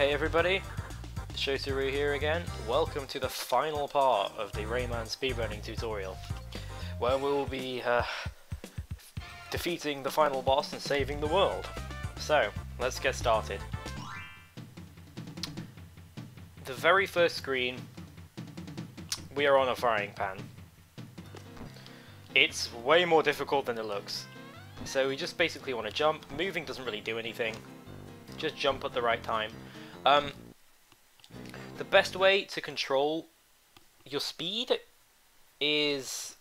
Hey everybody, Shotaru here again. Welcome to the final part of the Rayman speedrunning tutorial, where we will be defeating the final boss and saving the world. So, let's get started. The very first screen, we are on a frying pan. It's way more difficult than it looks. So we just basically want to jump. Moving doesn't really do anything. Just jump at the right time. The best way to control your speed is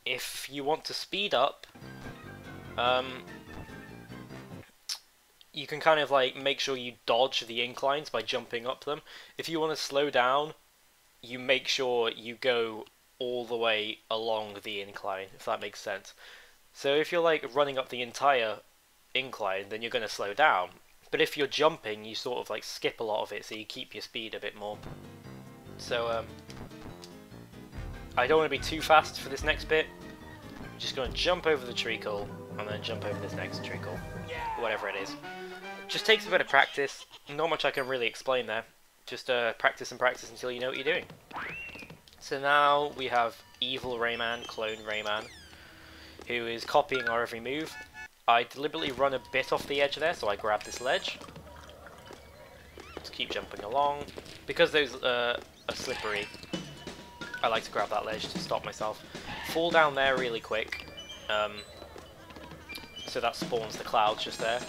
if you want to speed up, you can kind of like make sure you dodge the inclines by jumping up them. If you want to slow down, you make sure you go all the way along the incline, if that makes sense. So if you're like running up the entire incline, then you're going to slow down. But if you're jumping, you sort of like skip a lot of it, so you keep your speed a bit more. So I don't want to be too fast for this next bit. I'm just going to jump over the treacle, and then jump over this next treacle, whatever it is. Just takes a bit of practice. Not much I can really explain there. Just practice and practice until you know what you're doing. So now we have evil Rayman, clone Rayman, who is copying our every move. I deliberately run a bit off the edge there, so I grab this ledge. Just keep jumping along. Because those are slippery, I like to grab that ledge to stop myself. Fall down there really quick, so that spawns the clouds just there.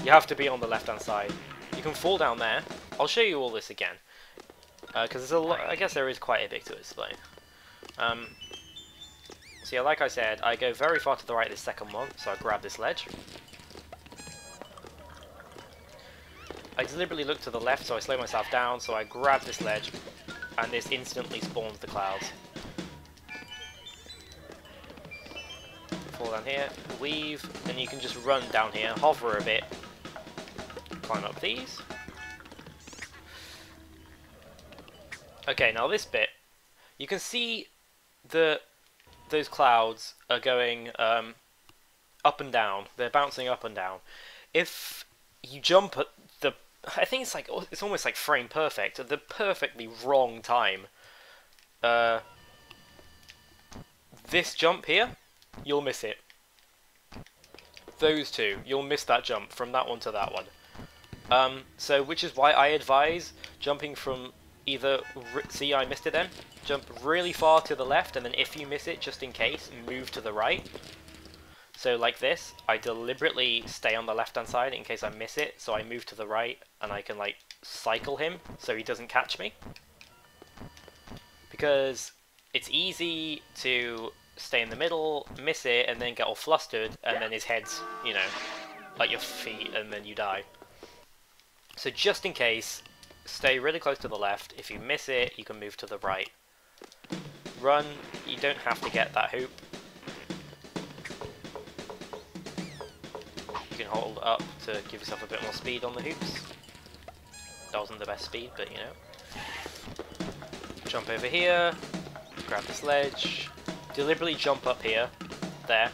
You have to be on the left-hand side. You can fall down there. I'll show you all this again, because there's a lot. I guess there is quite a bit to explain. So yeah, like I said, I go very far to the right this second one, so I grab this ledge. I deliberately look to the left, so I slow myself down, so I grab this ledge, and this instantly spawns the clouds. Fall down here, weave, and you can just run down here, hover a bit, climb up these. Okay, now this bit, you can see those clouds are going up and down. They're bouncing up and down. If you jump at the, I think it's almost like frame perfect, at the perfectly wrong time. This jump here, you'll miss it. Those two, you'll miss that jump from that one to that one. So which is why I advise jumping from either, see I missed it then, jump really far to the left, and then if you miss it, just in case, move to the right. So like this, I deliberately stay on the left hand side in case I miss it, so I move to the right and I can like cycle him so he doesn't catch me. Because it's easy to stay in the middle, miss it, and then get all flustered, and then his head's, you know, at your feet, and then you die. So just in case, stay really close to the left. If you miss it, you can move to the right. Run, you don't have to get that hoop. You can hold up to give yourself a bit more speed on the hoops. That wasn't the best speed, but you know. Jump over here, grab this ledge, deliberately jump up here, there.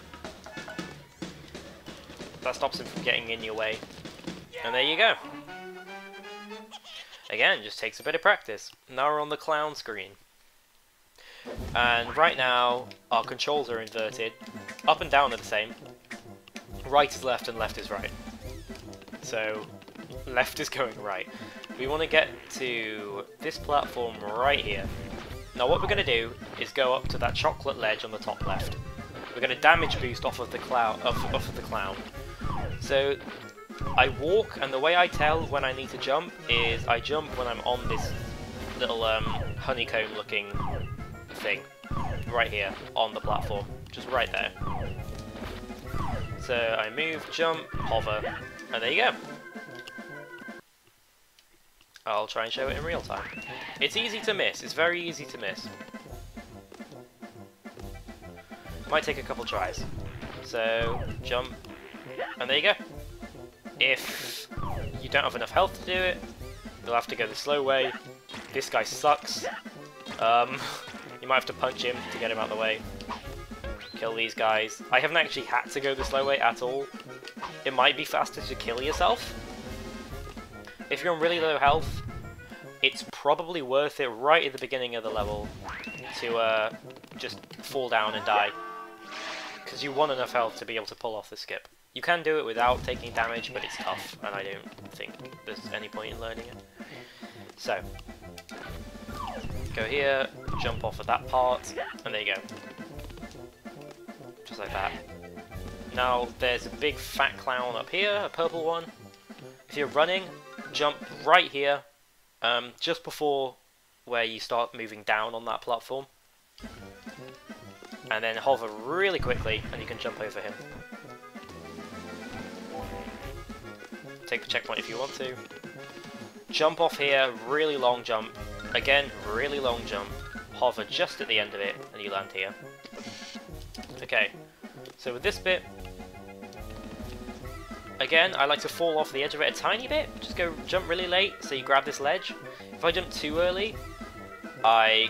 That stops him from getting in your way. And there you go. Again, just takes a bit of practice. Now we're on the clown screen. And right now, our controls are inverted. Up and down are the same. Right is left and left is right. So, left is going right. We want to get to this platform right here. Now what we're going to do is go up to that chocolate ledge on the top left. We're going to damage boost off of the clown. So, I walk, and the way I tell when I need to jump is I jump when I'm on this little honeycomb looking thing right here on the platform, just right there. So I move, jump, hover, and there you go. I'll try and show it in real time. It's easy to miss, it's very easy to miss. Might take a couple tries. So jump, and there you go. If you don't have enough health to do it, you'll have to go the slow way. This guy sucks. You might have to punch him to get him out of the way. Kill these guys. I haven't actually had to go the slow way at all. It might be faster to kill yourself, if you're on really low health, it's probably worth it right at the beginning of the level to just fall down and die, because you want enough health to be able to pull off the skip. You can do it without taking damage, but it's tough, and I don't think there's any point in learning it. So, go here, jump off of that part, and there you go. Just like that. Now, there's a big fat clown up here, a purple one. If you're running, jump right here, just before where you start moving down on that platform. And then hover really quickly, and you can jump over him. Take the checkpoint if you want to. Jump off here, really long jump. Again, really long jump. Hover just at the end of it, and you land here. Okay, so with this bit, again, I like to fall off the edge of it a tiny bit. Just go jump really late, so you grab this ledge. If I jump too early, I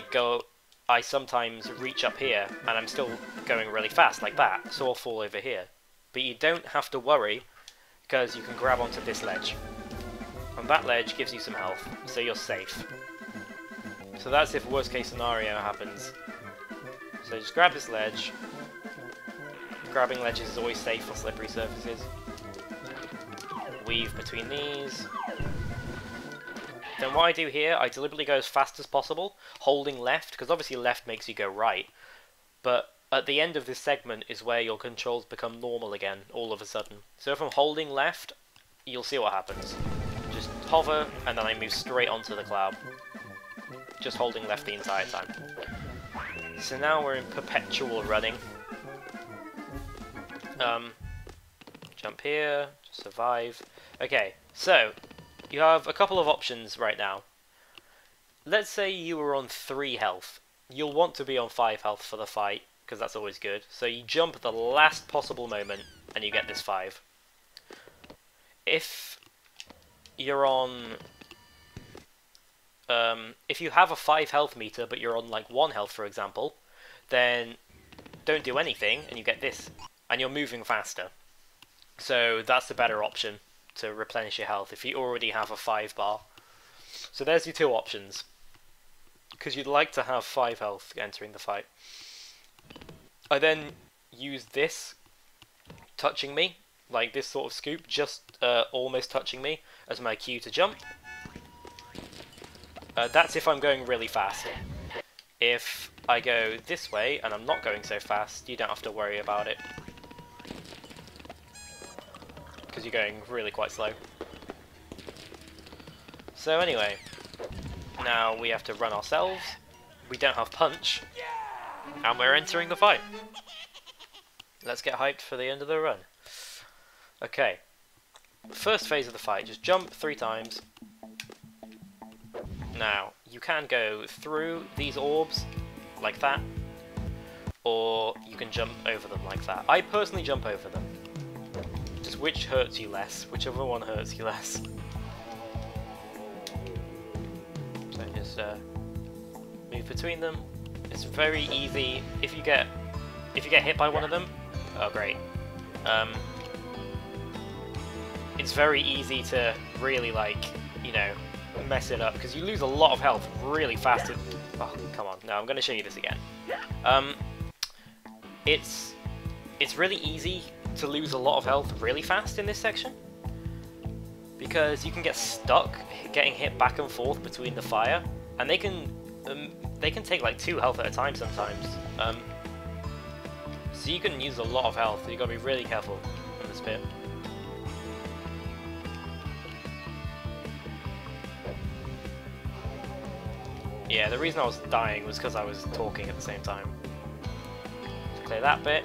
sometimes reach up here, and I'm still going really fast, like that, so I'll fall over here. But you don't have to worry, because you can grab onto this ledge. And that ledge gives you some health, so you're safe. So that's if worst case scenario happens. So just grab this ledge. Grabbing ledges is always safe on slippery surfaces. Weave between these. Then what I do here, I deliberately go as fast as possible, holding left, because obviously left makes you go right. But at the end of this segment is where your controls become normal again, all of a sudden. So if I'm holding left, you'll see what happens. Just hover, and then I move straight onto the cloud. Just holding left the entire time. So now we're in perpetual running. Jump here, survive. Okay, so you have a couple of options right now. Let's say you were on 3 health. You'll want to be on 5 health for the fight, because that's always good. So you jump at the last possible moment, and you get this 5. If you're on... if you have a 5 health meter, but you're on like 1 health, for example, then don't do anything, and you get this. And you're moving faster. So that's the better option to replenish your health if you already have a 5 bar. So there's your 2 options. Because you'd like to have 5 health entering the fight. I then use this touching me, like this sort of scoop, just almost touching me, as my cue to jump. That's if I'm going really fast. If I go this way, and I'm not going so fast, you don't have to worry about it. Because you're going really quite slow. So anyway, now we have to run ourselves. We don't have punch. And we're entering the fight. Let's get hyped for the end of the run. Okay. First phase of the fight, just jump 3 times. Now, you can go through these orbs, like that, or you can jump over them like that. I personally jump over them. Just which hurts you less, whichever one hurts you less. So just move between them. It's very easy. If you get hit by one of them, oh great. It's very easy to really, like, you know, mess it up, because you lose a lot of health really fast. Oh, come on. No, I'm going to show you this again. It's really easy to lose a lot of health really fast in this section, because you can get stuck getting hit back and forth between the fire, and they can take like 2 health at a time sometimes. So you can use a lot of health, so you got to be really careful in this bit. Yeah, the reason I was dying was because I was talking at the same time. So clear that bit,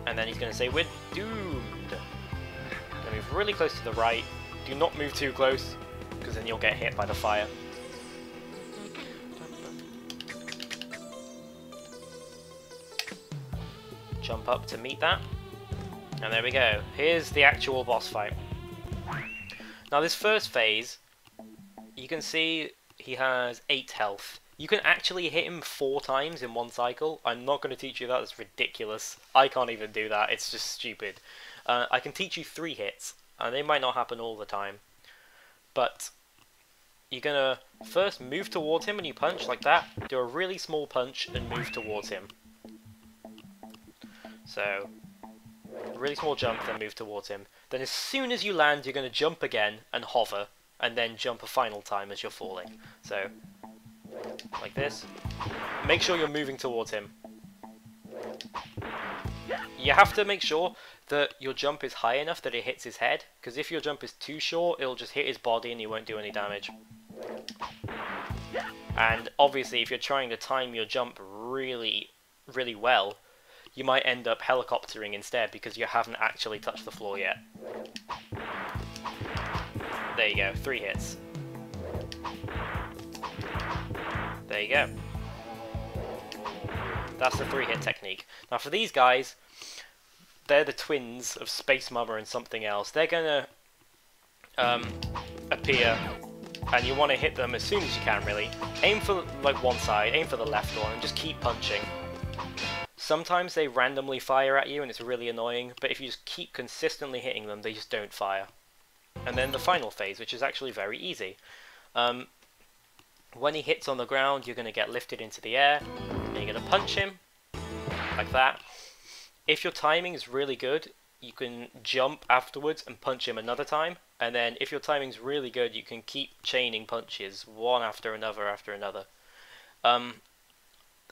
and then he's going to say, "We're doomed." Then move really close to the right. Do not move too close, because then you'll get hit by the fire. Jump up to meet that, and there we go. Here's the actual boss fight. Now this first phase, you can see he has 8 health. You can actually hit him 4 times in one cycle. I'm not going to teach you that, it's ridiculous. I can't even do that, it's just stupid. I can teach you 3 hits, and they might not happen all the time. but you're gonna first move towards him when you punch, like that. Do a really small punch and move towards him. So, really small jump, then move towards him. Then as soon as you land, you're gonna jump again and hover, and then jump a final time as you're falling. So, like this. Make sure you're moving towards him. You have to make sure that your jump is high enough that it hits his head, because if your jump is too short, it'll just hit his body and he won't do any damage. And obviously, if you're trying to time your jump really, really well, you might end up helicoptering instead because you haven't actually touched the floor yet. There you go, 3 hits. There you go. That's the 3-hit technique. Now for these guys, they're the twins of Space Mama and something else. They're gonna appear, and you want to hit them as soon as you can, really. Aim for like one side, aim for the left one, and just keep punching. Sometimes they randomly fire at you and it's really annoying, but if you just keep consistently hitting them, they just don't fire. And then the final phase, which is actually very easy. When he hits on the ground, you're going to get lifted into the air, and you're going to punch him, like that. If your timing is really good, you can jump afterwards and punch him another time, and then if your timing's really good, you can keep chaining punches, one after another after another.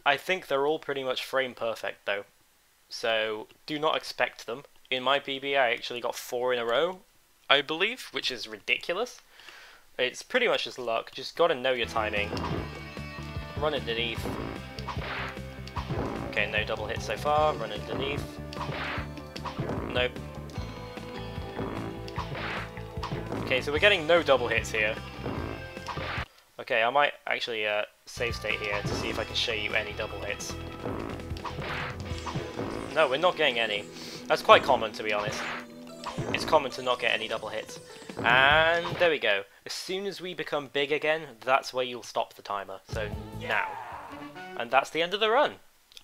I think they're all pretty much frame perfect though, so do not expect them. In my PB I actually got 4 in a row, I believe, which is ridiculous. It's pretty much just luck, just gotta know your timing. Run underneath. Okay, no double hits so far, run underneath. Nope. Okay, so we're getting no double hits here. Okay, I might actually save state here to see if I can show you any double hits. No, we're not getting any. That's quite common, to be honest. It's common to not get any double hits. And there we go. As soon as we become big again, that's where you'll stop the timer. So now. And that's the end of the run.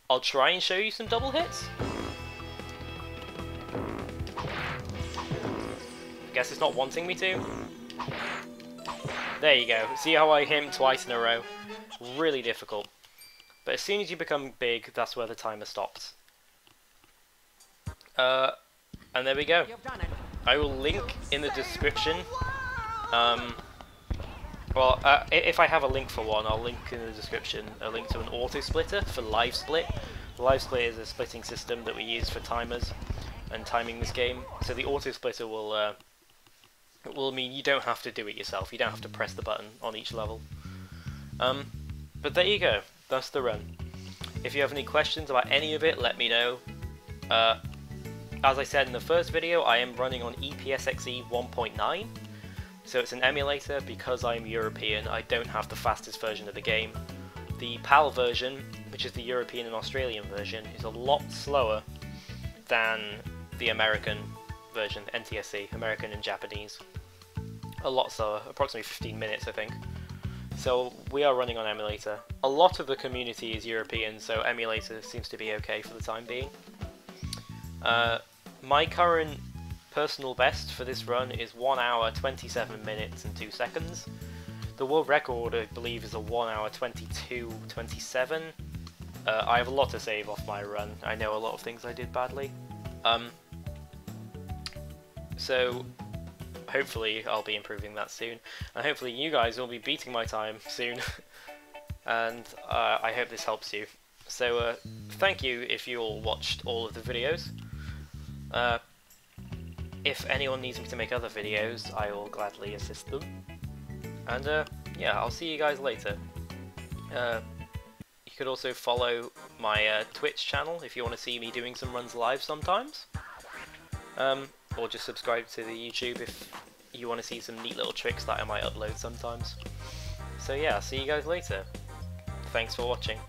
I'll try and show you some double hits. I guess it's not wanting me to. There you go. See how I hit him twice in a row? Really difficult. But as soon as you become big, that's where the timer stops. And there we go. I will link in the description. If I have a link for one, I'll link in the description a link to an auto splitter for live split. The live split is a splitting system that we use for timers and timing this game. So the auto splitter will mean you don't have to do it yourself. You don't have to press the button on each level. But there you go. That's the run. If you have any questions about any of it, let me know. As I said in the first video, I am running on PSX 1.9. So it's an emulator. Because I'm European, I don't have the fastest version of the game. The PAL version, which is the European and Australian version, is a lot slower than the American version, NTSC, American and Japanese. A lot slower, approximately 15 minutes I think. So we are running on emulator. A lot of the community is European, so emulator seems to be okay for the time being. My current personal best for this run is 1 hour 27 minutes and 2 seconds. The world record, I believe, is a 1 hour 22:27. I have a lot to save off my run. I know a lot of things I did badly. So hopefully I'll be improving that soon, and hopefully you guys will be beating my time soon. And I hope this helps you. So thank you if you all watched all of the videos. If anyone needs me to make other videos, I will gladly assist them. And yeah, I'll see you guys later. You could also follow my Twitch channel if you want to see me doing some runs live sometimes. Or just subscribe to the YouTube if you want to see some neat little tricks that I might upload sometimes. So yeah, I'll see you guys later. Thanks for watching.